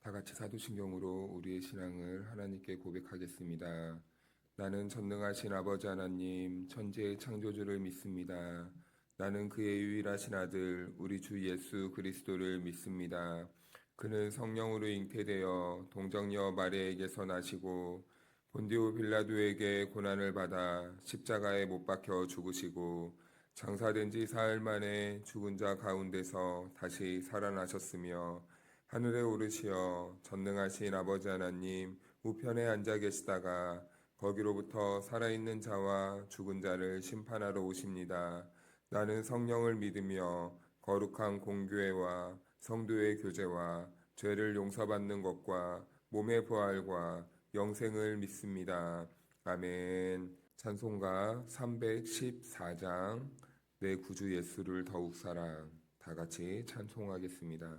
다 같이 사도신경으로 우리의 신앙을 하나님께 고백하겠습니다. 나는 전능하신 아버지 하나님, 천지의 창조주를 믿습니다. 나는 그의 유일하신 아들, 우리 주 예수 그리스도를 믿습니다. 그는 성령으로 잉태되어 동정녀 마리아에게서 나시고 본디오 빌라도에게 고난을 받아 십자가에 못 박혀 죽으시고 장사된 지 사흘 만에 죽은 자 가운데서 다시 살아나셨으며 하늘에 오르시어 전능하신 아버지 하나님 우편에 앉아 계시다가 거기로부터 살아있는 자와 죽은 자를 심판하러 오십니다. 나는 성령을 믿으며 거룩한 공교회와 성도의 교제와 죄를 용서받는 것과 몸의 부활과 영생을 믿습니다. 아멘. 찬송가 314장 내 구주 예수를 더욱 사랑. 다 같이 찬송하겠습니다.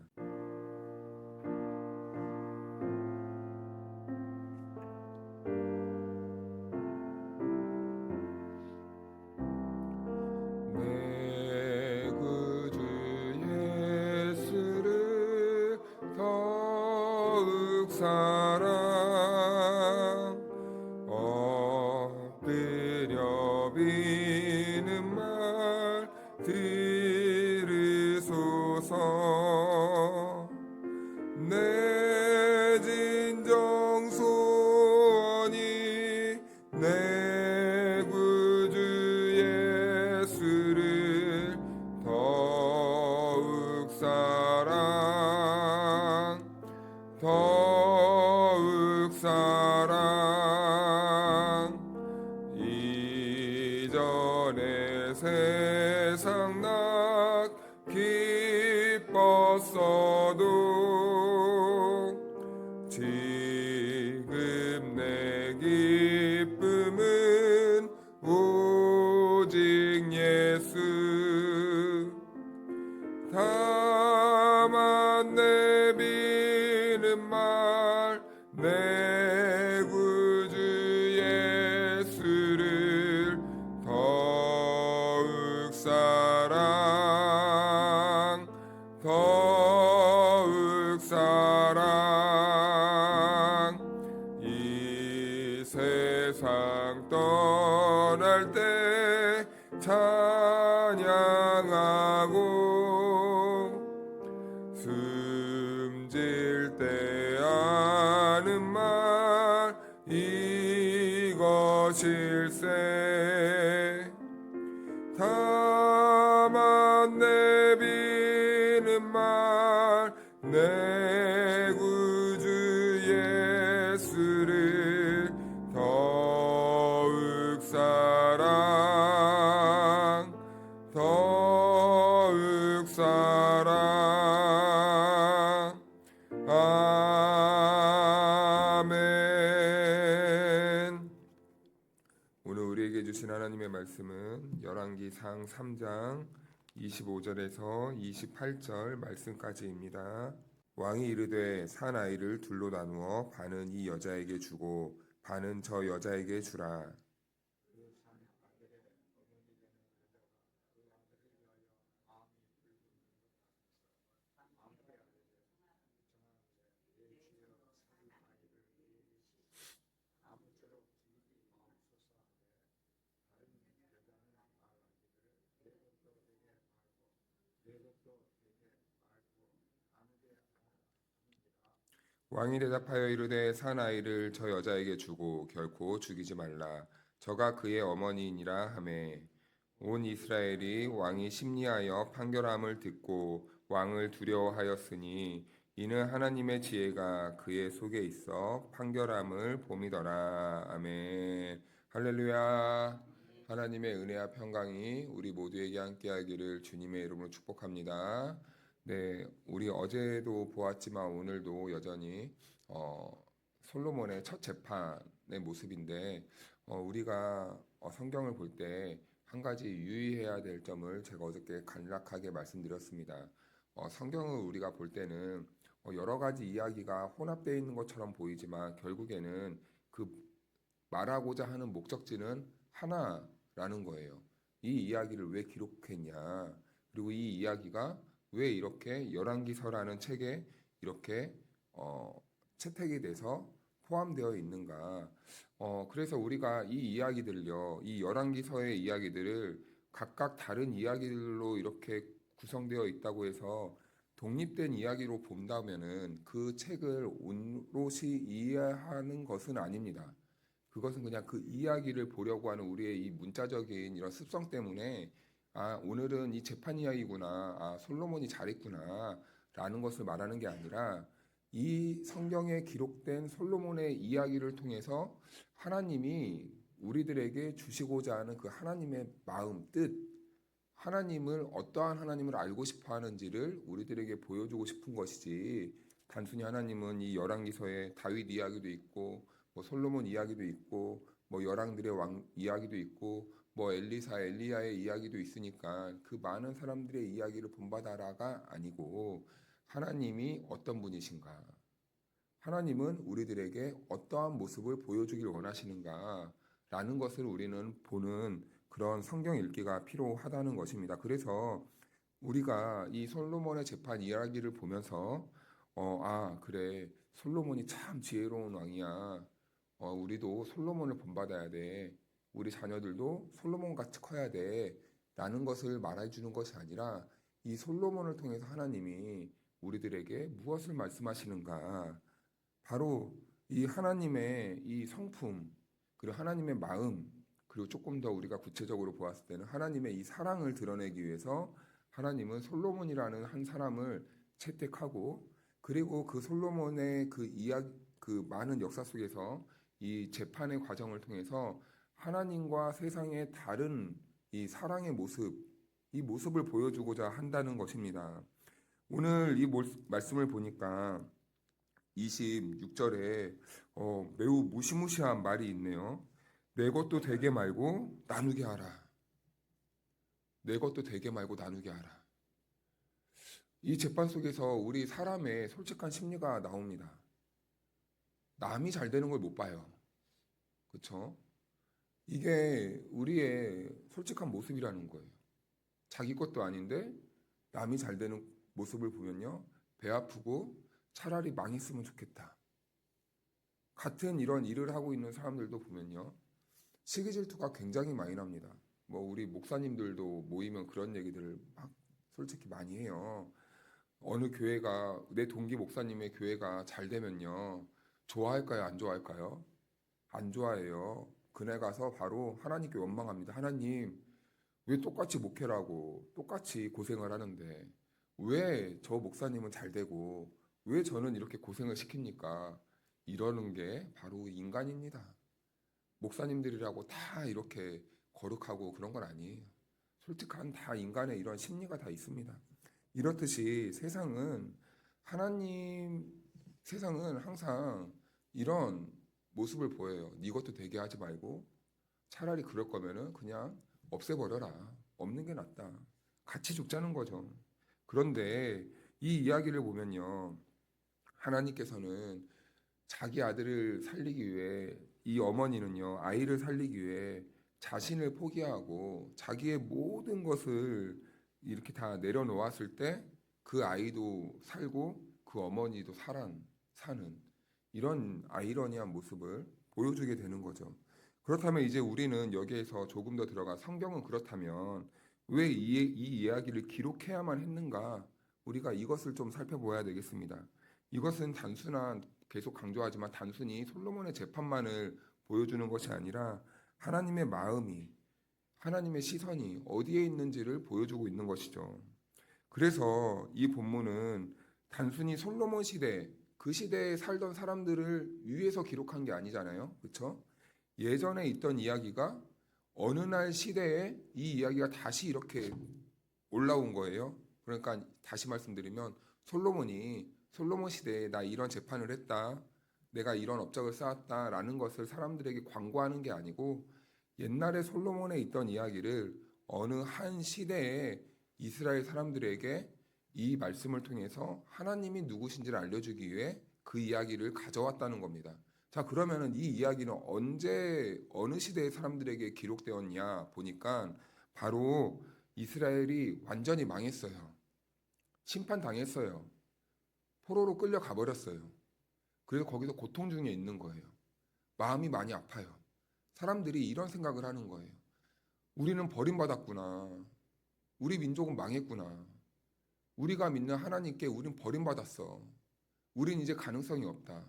내 구주 예수를 더욱 사랑. 엎드려 비는 말 들으소서. 내 진정 소원이 내 구주 예수를 더욱 사랑, 더욱 사랑. 이전에 세상 낙 기뻤어도 지금 내 기쁨은 오직 예수. 다만 내비는 말 내 구주 예수를 더욱 사랑, 더욱 사랑. 이 세상 떠날 때 찬양하고 숨질 때 하는 말 이것일세. 다만 내비는 말 내 구주 예수를 더욱 사랑, 더욱 사랑. 아멘. 오늘 우리에게 주신 하나님의 말씀은 열왕기상 3장 25절에서 28절 말씀까지입니다. 왕이 이르되 산 아이를 둘로 나누어 반은 이 여자에게 주고 반은 저 여자에게 주라. 왕이 대답하여 이르되 산 아이를 저 여자에게 주고 결코 죽이지 말라. 저가 그의 어머니이니라 하매 온 이스라엘이 왕이 심리하여 판결함을 듣고 왕을 두려워하였으니 이는 하나님의 지혜가 그의 속에 있어 판결함을 봄이더라. 아멘. 할렐루야. 하나님의 은혜와 평강이 우리 모두에게 함께하기를 주님의 이름으로 축복합니다. 네, 우리 어제도 보았지만 오늘도 여전히 솔로몬의 첫 재판의 모습인데 우리가 성경을 볼 때 한 가지 유의해야 될 점을 제가 어저께 간략하게 말씀드렸습니다. 성경을 우리가 볼 때는 여러 가지 이야기가 혼합되어 있는 것처럼 보이지만 결국에는 그 말하고자 하는 목적지는 하나라는 거예요. 이 이야기를 왜 기록했냐? 그리고 이 이야기가 왜 이렇게 열왕기서라는 책에 이렇게 채택이 돼서 포함되어 있는가? 그래서 우리가 이 이야기들을요, 이 열왕기서의 이야기들을 각각 다른 이야기들로 이렇게 구성되어 있다고 해서 독립된 이야기로 본다면은 그 책을 오롯이 이해하는 것은 아닙니다. 그것은 그냥 그 이야기를 보려고 하는 우리의 이 문자적인 이런 습성 때문에 아, 오늘은 이 재판 이야기구나. 아, 솔로몬이 잘했구나. 라는 것을 말하는 게 아니라 이 성경에 기록된 솔로몬의 이야기를 통해서 하나님이 우리들에게 주시고자 하는 그 하나님의 마음, 뜻, 하나님을 어떠한 하나님을 알고 싶어 하는지를 우리들에게 보여주고 싶은 것이지 단순히 하나님은 이 열왕기서에 다윗 이야기도 있고 뭐 솔로몬 이야기도 있고 뭐 열왕들의 왕 이야기도 있고 뭐 엘리사 엘리야의 이야기도 있으니까 그 많은 사람들의 이야기를 본받아라가 아니고 하나님이 어떤 분이신가? 하나님은 우리들에게 어떠한 모습을 보여주길 원하시는가? 라는 것을 우리는 보는 그런 성경 읽기가 필요하다는 것입니다. 그래서 우리가 이 솔로몬의 재판 이야기를 보면서 그래. 솔로몬이 참 지혜로운 왕이야. 우리도 솔로몬을 본받아야 돼. 우리 자녀들도 솔로몬 같이 커야 돼. 라는 것을 말해 주는 것이 아니라 이 솔로몬을 통해서 하나님이 우리들에게 무엇을 말씀하시는가? 바로 이 하나님의 이 성품, 그리고 하나님의 마음, 그리고 조금 더 우리가 구체적으로 보았을 때는 하나님의 이 사랑을 드러내기 위해서 하나님은 솔로몬이라는 한 사람을 채택하고 그리고 그 솔로몬의 그 이야기, 그 많은 역사 속에서 이 재판의 과정을 통해서 하나님과 세상의 다른 이 사랑의 모습, 이 모습을 보여주고자 한다는 것입니다. 오늘 이 말씀을 보니까 26절에 매우 무시무시한 말이 있네요. 내 것도 되게 말고 나누게 하라. 내 것도 되게 말고 나누게 하라. 이 재판 속에서 우리 사람의 솔직한 심리가 나옵니다. 남이 잘 되는 걸 못 봐요. 그렇죠? 이게 우리의 솔직한 모습이라는 거예요. 자기 것도 아닌데 남이 잘 되는 모습을 보면요. 배 아프고 차라리 망했으면 좋겠다. 같은 이런 일을 하고 있는 사람들도 보면요. 시기 질투가 굉장히 많이 납니다. 뭐 우리 목사님들도 모이면 그런 얘기들을 막 솔직히 많이 해요. 어느 교회가 내 동기 목사님의 교회가 잘 되면요. 좋아할까요? 안 좋아할까요? 안 좋아해요. 그날 가서 바로 하나님께 원망합니다. 하나님, 왜 똑같이 목회라고 똑같이 고생을 하는데 왜 저 목사님은 잘 되고 왜 저는 이렇게 고생을 시킵니까? 이러는 게 바로 인간입니다. 목사님들이라고 다 이렇게 거룩하고 그런 건 아니에요. 솔직한 다 인간의 이런 심리가 다 있습니다. 이렇듯이 세상은 항상 이런 모습을 보여요. 네 것도 되게 하지 말고 차라리 그럴 거면은 그냥 없애버려라. 없는 게 낫다. 같이 죽자는 거죠. 그런데 이 이야기를 보면요. 하나님께서는 자기 아들을 살리기 위해 이 어머니는요, 아이를 살리기 위해 자신을 포기하고 자기의 모든 것을 이렇게 다 내려놓았을 때 그 아이도 살고 그 어머니도 사는 이런 아이러니한 모습을 보여주게 되는 거죠. 그렇다면 이제 우리는 여기에서 조금 더 들어가 성경은 그렇다면 왜 이 이야기를 기록해야만 했는가? 우리가 이것을 좀 살펴봐야 되겠습니다. 이것은 계속 강조하지만 단순히 솔로몬의 재판만을 보여주는 것이 아니라 하나님의 마음이, 하나님의 시선이 어디에 있는지를 보여주고 있는 것이죠. 그래서 이 본문은 단순히 솔로몬 시대, 그 시대에 살던 사람들을 위해서 기록한 게 아니잖아요. 그렇죠? 예전에 있던 이야기가 어느 날 시대에 이 이야기가 다시 이렇게 올라온 거예요. 그러니까 다시 말씀드리면 솔로몬 시대에 나 이런 재판을 했다. 내가 이런 업적을 쌓았다라는 것을 사람들에게 광고하는 게 아니고 옛날에 솔로몬에 있던 이야기를 어느 한 시대에 이스라엘 사람들에게 이 말씀을 통해서 하나님이 누구신지를 알려주기 위해 그 이야기를 가져왔다는 겁니다. 자, 그러면은 이 이야기는 언제 어느 시대의 사람들에게 기록되었냐 보니까 바로 이스라엘이 완전히 망했어요. 심판당했어요. 포로로 끌려가 버렸어요. 그래서 거기서 고통 중에 있는 거예요. 마음이 많이 아파요. 사람들이 이런 생각을 하는 거예요. 우리는 버림받았구나. 우리 민족은 망했구나. 우리가 믿는 하나님께 우린 버림받았어. 우린 이제 가능성이 없다.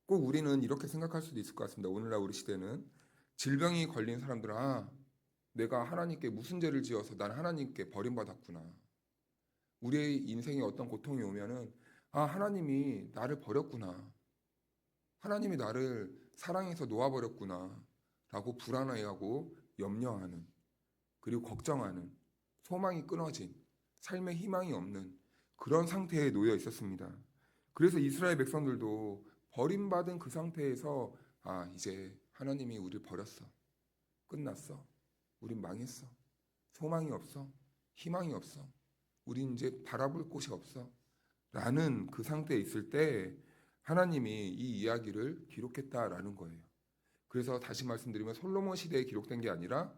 꼭 우리는 이렇게 생각할 수도 있을 것 같습니다. 오늘날 우리 시대는 질병이 걸린 사람들은 내가 하나님께 무슨 죄를 지어서 난 하나님께 버림받았구나. 우리의 인생에 어떤 고통이 오면은 하나님이 나를 버렸구나. 하나님이 나를 사랑해서 놓아버렸구나. 라고 불안해하고 염려하는, 그리고 걱정하는, 소망이 끊어진, 삶의 희망이 없는 그런 상태에 놓여 있었습니다. 그래서 이스라엘 백성들도 버림받은 그 상태에서 이제 하나님이 우리를 버렸어. 끝났어. 우린 망했어. 소망이 없어. 희망이 없어. 우린 이제 바라볼 곳이 없어. 라는 그 상태에 있을 때 하나님이 이 이야기를 기록했다라는 거예요. 그래서 다시 말씀드리면 솔로몬 시대에 기록된 게 아니라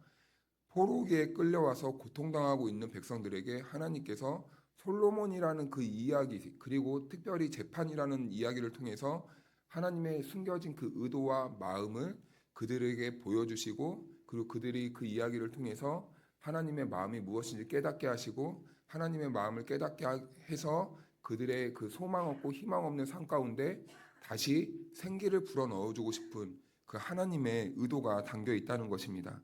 포로기에 끌려와서 고통당하고 있는 백성들에게 하나님께서 솔로몬이라는 그 이야기, 그리고 특별히 재판이라는 이야기를 통해서 하나님의 숨겨진 그 의도와 마음을 그들에게 보여주시고, 그리고 그들이 그 이야기를 통해서 하나님의 마음이 무엇인지 깨닫게 하시고, 하나님의 마음을 깨닫게 해서 그들의 그 소망 없고 희망 없는 삶 가운데 다시 생기를 불어 넣어주고 싶은 그 하나님의 의도가 담겨 있다는 것입니다.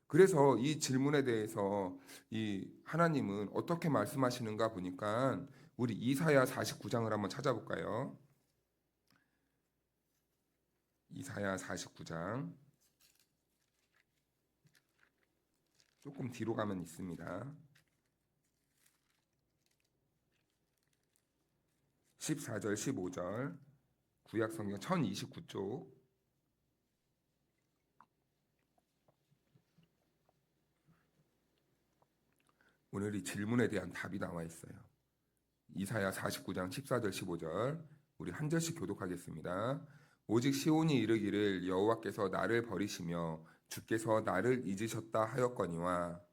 그래서 이 질문에 대해서 이 하나님은 어떻게 말씀하시는가 보니까 우리 이사야 49장을 한번 찾아볼까요? 이사야 49장 조금 뒤로 가면 있습니다. 14절 15절 구약성경 1029쪽 오늘 이 질문에 대한 답이 나와 있어요. 이사야 49장 14절 15절 우리 한 절씩 교독하겠습니다. 오직 시온이 이르기를 여호와께서 나를 버리시며 주께서 나를 잊으셨다 하였거니와.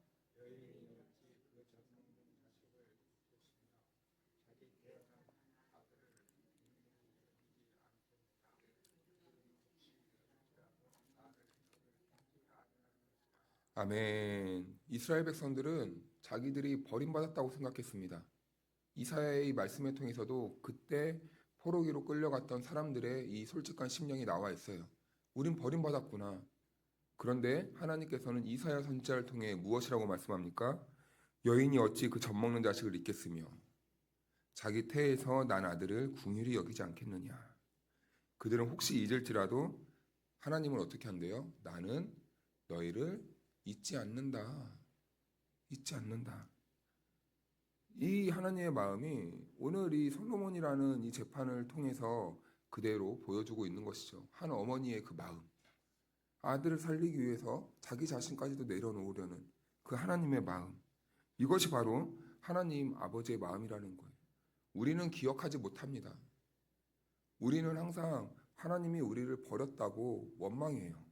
아멘. 이스라엘 백성들은 자기들이 버림받았다고 생각했습니다. 이사야의 말씀을 통해서도 그때 포로기로 끌려갔던 사람들의 이 솔직한 심령이 나와 있어요. 우린 버림받았구나. 그런데 하나님께서는 이사야 선지자를 통해 무엇이라고 말씀합니까? 여인이 어찌 그 젖먹는 자식을 잊겠으며 자기 태에서 난 아들을 궁휼히 여기지 않겠느냐. 그들은 혹시 잊을지라도 하나님은 어떻게 한대요? 나는 너희를 잊지 않는다. 잊지 않는다. 이 하나님의 마음이 오늘 이 솔로몬이라는 이 재판을 통해서 그대로 보여주고 있는 것이죠. 한 어머니의 그 마음. 아들을 살리기 위해서 자기 자신까지도 내려놓으려는 그 하나님의 마음. 이것이 바로 하나님 아버지의 마음이라는 거예요. 우리는 기억하지 못합니다. 우리는 항상 하나님이 우리를 버렸다고 원망해요.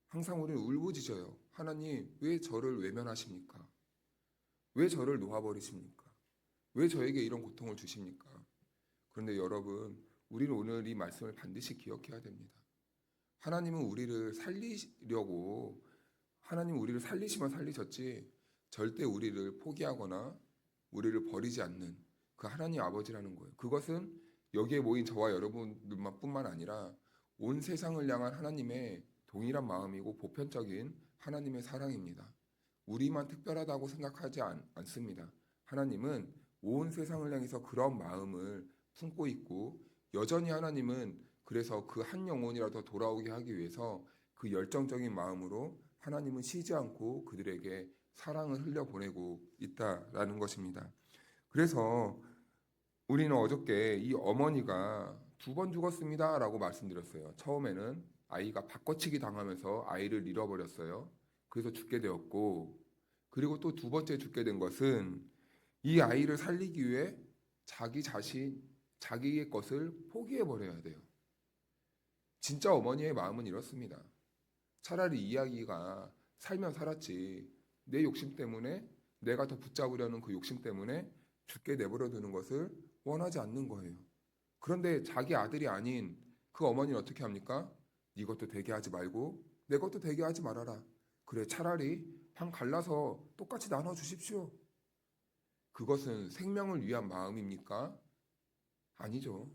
항상 우리는 울부짖어요. 하나님, 왜 저를 외면하십니까? 왜 저를 놓아버리십니까? 왜 저에게 이런 고통을 주십니까? 그런데 여러분, 우리는 오늘 이 말씀을 반드시 기억해야 됩니다. 하나님은 우리를 살리려고, 하나님은 우리를 살리시면 살리셨지 절대 우리를 포기하거나 우리를 버리지 않는 그 하나님 아버지라는 거예요. 그것은 여기에 모인 저와 여러분들만 뿐만 아니라 온 세상을 향한 하나님의 동일한 마음이고 보편적인 하나님의 사랑입니다. 우리만 특별하다고 생각하지 않습니다. 하나님은 온 세상을 향해서 그런 마음을 품고 있고, 여전히 하나님은 그래서 그 한 영혼이라도 돌아오게 하기 위해서 그 열정적인 마음으로 하나님은 쉬지 않고 그들에게 사랑을 흘려보내고 있다라는 것입니다. 그래서 우리는 어저께 이 어머니가 2번 죽었습니다 라고 말씀드렸어요. 처음에는 아이가 바꿔치기 당하면서 아이를 잃어버렸어요. 그래서 죽게 되었고, 그리고 또 2번째 죽게 된 것은 이 아이를 살리기 위해 자기 자신, 자기의 것을 포기해버려야 돼요. 진짜 어머니의 마음은 이렇습니다. 차라리 이 아이가 살면 살았지, 내 욕심 때문에, 내가 더 붙잡으려는 그 욕심 때문에 죽게 내버려 두는 것을 원하지 않는 거예요. 그런데 자기 아들이 아닌 그 어머니는 어떻게 합니까? 네 것도 되게 하지 말고 내 것도 되게 하지 말아라. 그래, 차라리 방 갈라서 똑같이 나눠 주십시오. 그것은 생명을 위한 마음입니까? 아니죠.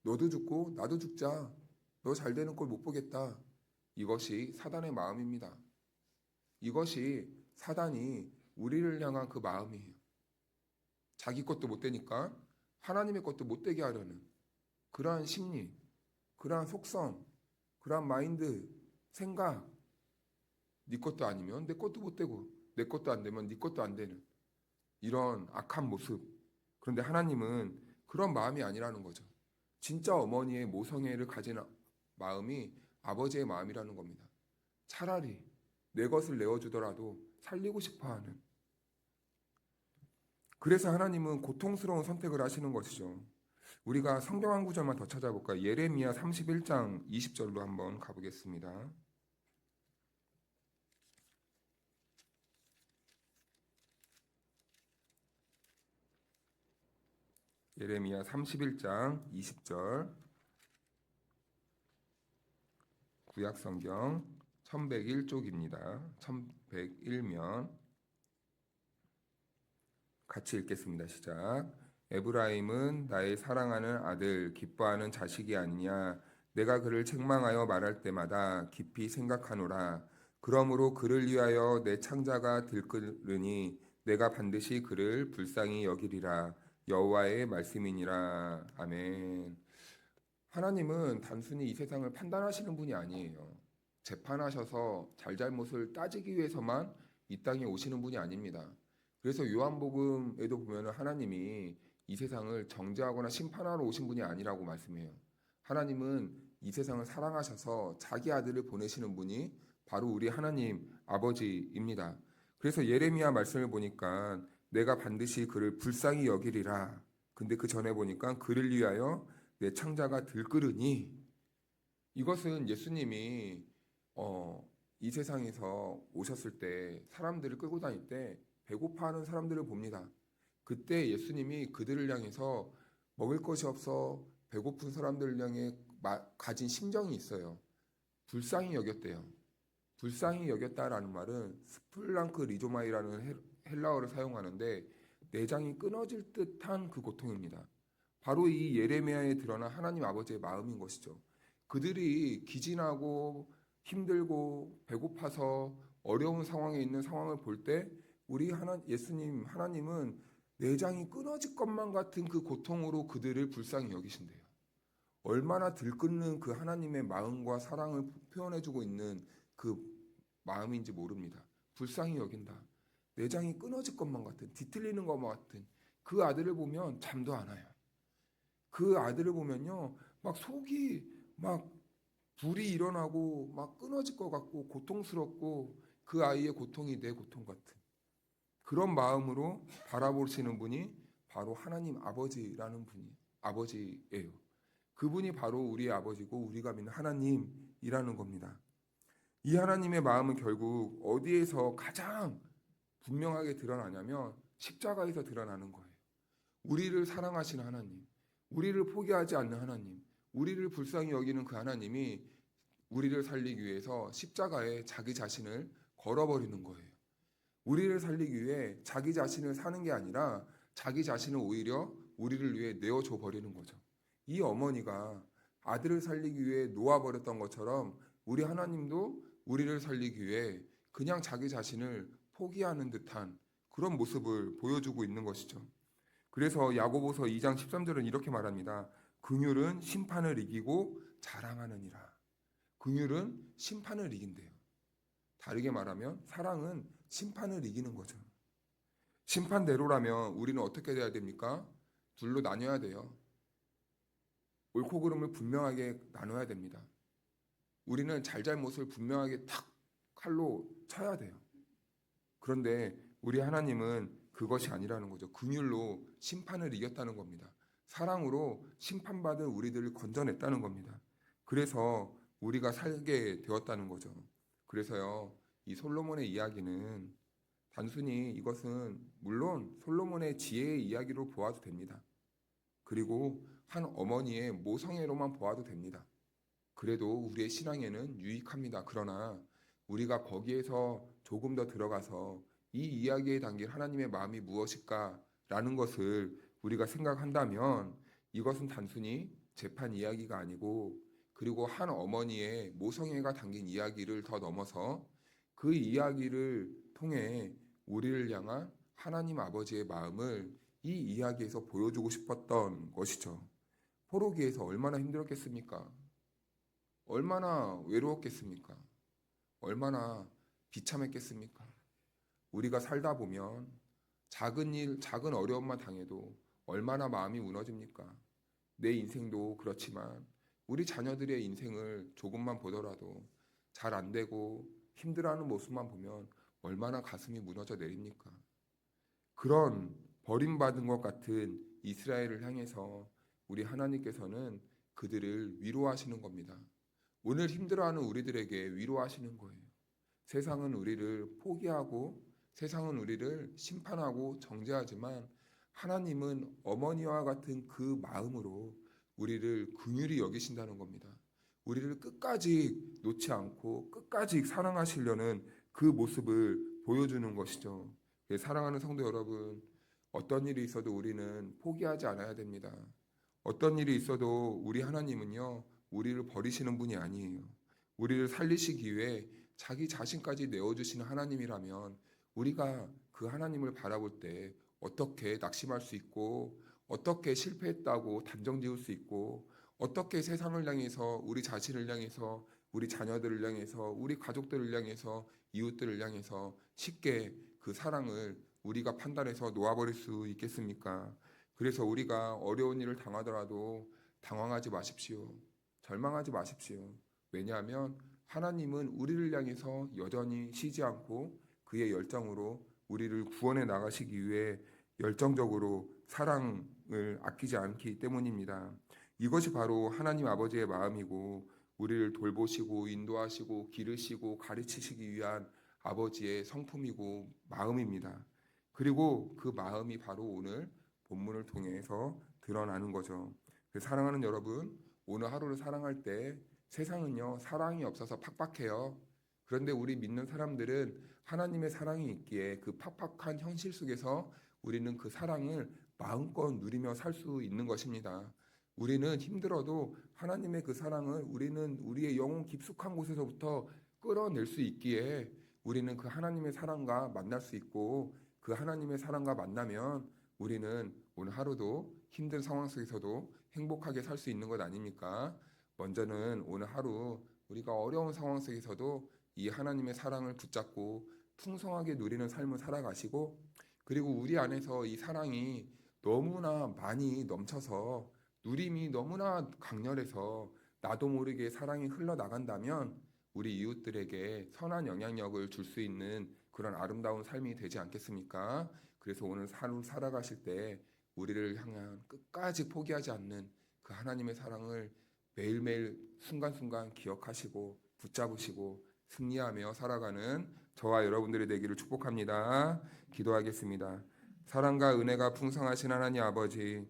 너도 죽고 나도 죽자. 너 잘 되는 꼴 못 보겠다. 이것이 사단의 마음입니다. 이것이 사단이 우리를 향한 그 마음이에요. 자기 것도 못 되니까 하나님의 것도 못 되게 하려는 그러한 심리, 그러한 속성, 그러한 마인드, 생각. 네 것도 아니면 내 것도 못 되고 내 것도 안 되면 네 것도 안 되는 이런 악한 모습. 그런데 하나님은 그런 마음이 아니라는 거죠. 진짜 어머니의 모성애를 가진 마음이 아버지의 마음이라는 겁니다. 차라리 내 것을 내어주더라도 살리고 싶어하는. 그래서 하나님은 고통스러운 선택을 하시는 것이죠. 우리가 성경 한 구절만 더 찾아볼까요? 예레미야 31장 20절로 한번 가보겠습니다. 예레미야 31장 20절. 구약성경 1101쪽입니다. 1101면 같이 읽겠습니다. 시작. 에브라임은 나의 사랑하는 아들, 기뻐하는 자식이 아니냐. 내가 그를 책망하여 말할 때마다 깊이 생각하노라. 그러므로 그를 위하여 내 창자가 들끓으니 내가 반드시 그를 불쌍히 여기리라. 여호와의 말씀이니라. 아멘. 하나님은 단순히 이 세상을 판단하시는 분이 아니에요. 재판하셔서 잘잘못을 따지기 위해서만 이 땅에 오시는 분이 아닙니다. 그래서 요한복음에도 보면 하나님이 이 세상을 정죄하거나 심판하러 오신 분이 아니라고 말씀해요. 하나님은 이 세상을 사랑하셔서 자기 아들을 보내시는 분이 바로 우리 하나님 아버지입니다. 그래서 예레미야 말씀을 보니까 내가 반드시 그를 불쌍히 여기리라. 근데 그 전에 보니까 그를 위하여 내 창자가 들끓으니, 이것은 예수님이 이 세상에서 오셨을 때 사람들을 끌고 다닐 때 배고파하는 사람들을 봅니다. 그때 예수님이 그들을 향해서 먹을 것이 없어 배고픈 사람들을 향해 가진 심정이 있어요. 불쌍히 여겼대요. 불쌍히 여겼다라는 말은 스플랑크 리조마이라는 헬라어를 사용하는데 내장이 끊어질 듯한 그 고통입니다. 바로 이 예레미야에 드러난 하나님 아버지의 마음인 것이죠. 그들이 기진하고 힘들고 배고파서 어려운 상황에 있는 상황을 볼 때 우리 하나님은 내장이 끊어질 것만 같은 그 고통으로 그들을 불쌍히 여기신대요. 얼마나 들끓는 그 하나님의 마음과 사랑을 표현해주고 있는 그 마음인지 모릅니다. 불쌍히 여긴다. 내장이 끊어질 것만 같은, 뒤틀리는 것만 같은 그 아들을 보면 잠도 안 와요. 그 아들을 보면요, 막 속이 막 불이 일어나고 막 끊어질 것 같고 고통스럽고 그 아이의 고통이 내 고통 같은 그런 마음으로 바라보시는 분이 바로 하나님 아버지라는 분이 아버지예요. 그분이 바로 우리의 아버지고 우리가 믿는 하나님이라는 겁니다. 이 하나님의 마음은 결국 어디에서 가장 분명하게 드러나냐면 십자가에서 드러나는 거예요. 우리를 사랑하시는 하나님, 우리를 포기하지 않는 하나님, 우리를 불쌍히 여기는 그 하나님이 우리를 살리기 위해서 십자가에 자기 자신을 걸어버리는 거예요. 우리를 살리기 위해 자기 자신을 사는 게 아니라 자기 자신을 오히려 우리를 위해 내어줘 버리는 거죠. 이 어머니가 아들을 살리기 위해 놓아버렸던 것처럼 우리 하나님도 우리를 살리기 위해 그냥 자기 자신을 포기하는 듯한 그런 모습을 보여주고 있는 것이죠. 그래서 야고보서 2장 13절은 이렇게 말합니다. 긍휼은 심판을 이기고 자랑하느니라. 긍휼은 심판을 이긴대요. 다르게 말하면 사랑은 심판을 이기는 거죠. 심판대로라면 우리는 어떻게 돼야 됩니까? 둘로 나뉘어야 돼요. 옳고 그름을 분명하게 나눠야 됩니다. 우리는 잘잘못을 분명하게 탁 칼로 쳐야 돼요. 그런데 우리 하나님은 그것이 아니라는 거죠. 긍휼로 심판을 이겼다는 겁니다. 사랑으로 심판받은 우리들을 건져냈다는 겁니다. 그래서 우리가 살게 되었다는 거죠. 그래서요, 이 솔로몬의 이야기는 단순히 이것은 물론 솔로몬의 지혜의 이야기로 보아도 됩니다. 그리고 한 어머니의 모성애로만 보아도 됩니다. 그래도 우리의 신앙에는 유익합니다. 그러나 우리가 거기에서 조금 더 들어가서 이 이야기에 담긴 하나님의 마음이 무엇일까라는 것을 우리가 생각한다면 이것은 단순히 재판 이야기가 아니고, 그리고 한 어머니의 모성애가 담긴 이야기를 더 넘어서 그 이야기를 통해 우리를 향한 하나님 아버지의 마음을 이 이야기에서 보여주고 싶었던 것이죠. 포로기에서 얼마나 힘들었겠습니까? 얼마나 외로웠겠습니까? 얼마나 비참했겠습니까? 우리가 살다 보면 작은 일, 작은 어려움만 당해도 얼마나 마음이 무너집니까? 내 인생도 그렇지만 우리 자녀들의 인생을 조금만 보더라도 잘 안 되고 힘들어하는 모습만 보면 얼마나 가슴이 무너져 내립니까? 그런 버림받은 것 같은 이스라엘을 향해서 우리 하나님께서는 그들을 위로하시는 겁니다. 오늘 힘들어하는 우리들에게 위로하시는 거예요. 세상은 우리를 포기하고 세상은 우리를 심판하고 정죄하지만 하나님은 어머니와 같은 그 마음으로 우리를 긍휼히 여기신다는 겁니다. 우리를 끝까지 놓지 않고 끝까지 사랑하시려는 그 모습을 보여주는 것이죠. 사랑하는 성도 여러분, 어떤 일이 있어도 우리는 포기하지 않아야 됩니다. 어떤 일이 있어도 우리 하나님은요, 우리를 버리시는 분이 아니에요. 우리를 살리시기 위해 자기 자신까지 내어주시는 하나님이라면 우리가 그 하나님을 바라볼 때 어떻게 낙심할 수 있고, 어떻게 실패했다고 단정 지을 수 있고, 어떻게 세상을 향해서, 우리 자신을 향해서, 우리 자녀들을 향해서, 우리 가족들을 향해서, 이웃들을 향해서 쉽게 그 사랑을 우리가 판단해서 놓아버릴 수 있겠습니까? 그래서 우리가 어려운 일을 당하더라도 당황하지 마십시오. 절망하지 마십시오. 왜냐하면 하나님은 우리를 향해서 여전히 쉬지 않고 그의 열정으로 우리를 구원해 나가시기 위해 열정적으로 사랑을 아끼지 않기 때문입니다. 이것이 바로 하나님 아버지의 마음이고, 우리를 돌보시고 인도하시고 기르시고 가르치시기 위한 아버지의 성품이고 마음입니다. 그리고 그 마음이 바로 오늘 본문을 통해서 드러나는 거죠. 사랑하는 여러분, 오늘 하루를 사랑할 때 세상은요, 사랑이 없어서 팍팍해요. 그런데 우리 믿는 사람들은 하나님의 사랑이 있기에 그 팍팍한 현실 속에서 우리는 그 사랑을 마음껏 누리며 살 수 있는 것입니다. 우리는 힘들어도 하나님의 그 사랑을 우리는 우리의 영혼 깊숙한 곳에서부터 끌어낼 수 있기에 우리는 그 하나님의 사랑과 만날 수 있고, 그 하나님의 사랑과 만나면 우리는 오늘 하루도 힘든 상황 속에서도 행복하게 살 수 있는 것 아닙니까? 먼저는 오늘 하루 우리가 어려운 상황 속에서도 이 하나님의 사랑을 붙잡고 풍성하게 누리는 삶을 살아가시고, 그리고 우리 안에서 이 사랑이 너무나 많이 넘쳐서 누림이 너무나 강렬해서 나도 모르게 사랑이 흘러나간다면 우리 이웃들에게 선한 영향력을 줄 수 있는 그런 아름다운 삶이 되지 않겠습니까? 그래서 오늘 하루 살아가실 때 우리를 향한 끝까지 포기하지 않는 그 하나님의 사랑을 매일매일 순간순간 기억하시고 붙잡으시고 승리하며 살아가는 저와 여러분들이 되기를 축복합니다. 기도하겠습니다. 사랑과 은혜가 풍성하신 하나님 아버지,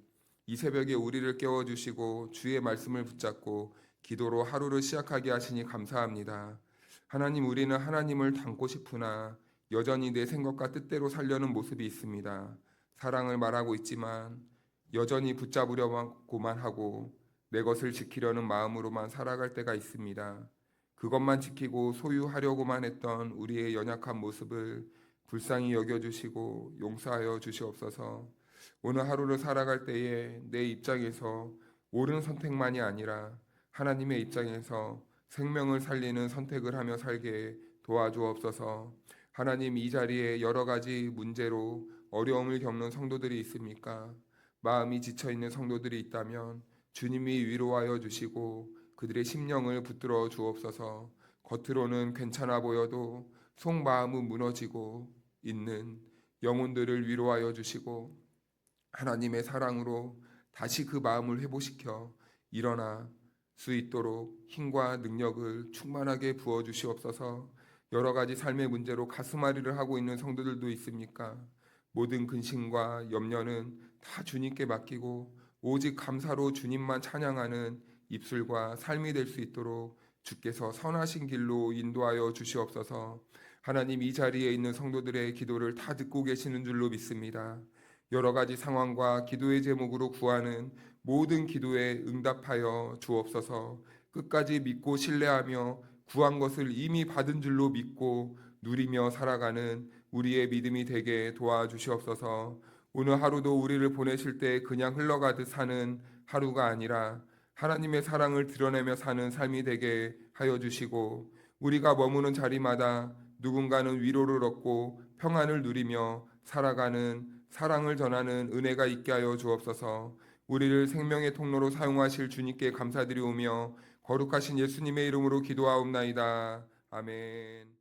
이 새벽에 우리를 깨워주시고 주의 말씀을 붙잡고 기도로 하루를 시작하게 하시니 감사합니다. 하나님, 우리는 하나님을 닮고 싶으나 여전히 내 생각과 뜻대로 살려는 모습이 있습니다. 사랑을 말하고 있지만 여전히 붙잡으려고만 하고 내 것을 지키려는 마음으로만 살아갈 때가 있습니다. 그것만 지키고 소유하려고만 했던 우리의 연약한 모습을 불쌍히 여겨주시고 용서하여 주시옵소서. 오늘 하루를 살아갈 때에 내 입장에서 옳은 선택만이 아니라 하나님의 입장에서 생명을 살리는 선택을 하며 살게 도와주옵소서. 하나님, 이 자리에 여러 가지 문제로 어려움을 겪는 성도들이 있습니까? 마음이 지쳐있는 성도들이 있다면 주님이 위로하여 주시고 그들의 심령을 붙들어 주옵소서. 겉으로는 괜찮아 보여도 속마음은 무너지고 있는 영혼들을 위로하여 주시고 하나님의 사랑으로 다시 그 마음을 회복시켜 일어나 수 있도록 힘과 능력을 충만하게 부어 주시옵소서. 여러 가지 삶의 문제로 가슴앓이를 하고 있는 성도들도 있습니까? 모든 근심과 염려는 다 주님께 맡기고 오직 감사로 주님만 찬양하는 입술과 삶이 될 수 있도록 주께서 선하신 길로 인도하여 주시옵소서. 하나님, 이 자리에 있는 성도들의 기도를 다 듣고 계시는 줄로 믿습니다. 여러 가지 상황과 기도의 제목으로 구하는 모든 기도에 응답하여 주옵소서. 끝까지 믿고 신뢰하며 구한 것을 이미 받은 줄로 믿고 누리며 살아가는 우리의 믿음이 되게 도와주시옵소서. 오늘 하루도 우리를 보내실 때 그냥 흘러가듯 사는 하루가 아니라 하나님의 사랑을 드러내며 사는 삶이 되게 하여 주시고, 우리가 머무는 자리마다 누군가는 위로를 얻고 평안을 누리며 살아가는 사랑을 전하는 은혜가 있게 하여 주옵소서. 우리를 생명의 통로로 사용하실 주님께 감사드리오며 거룩하신 예수님의 이름으로 기도하옵나이다. 아멘.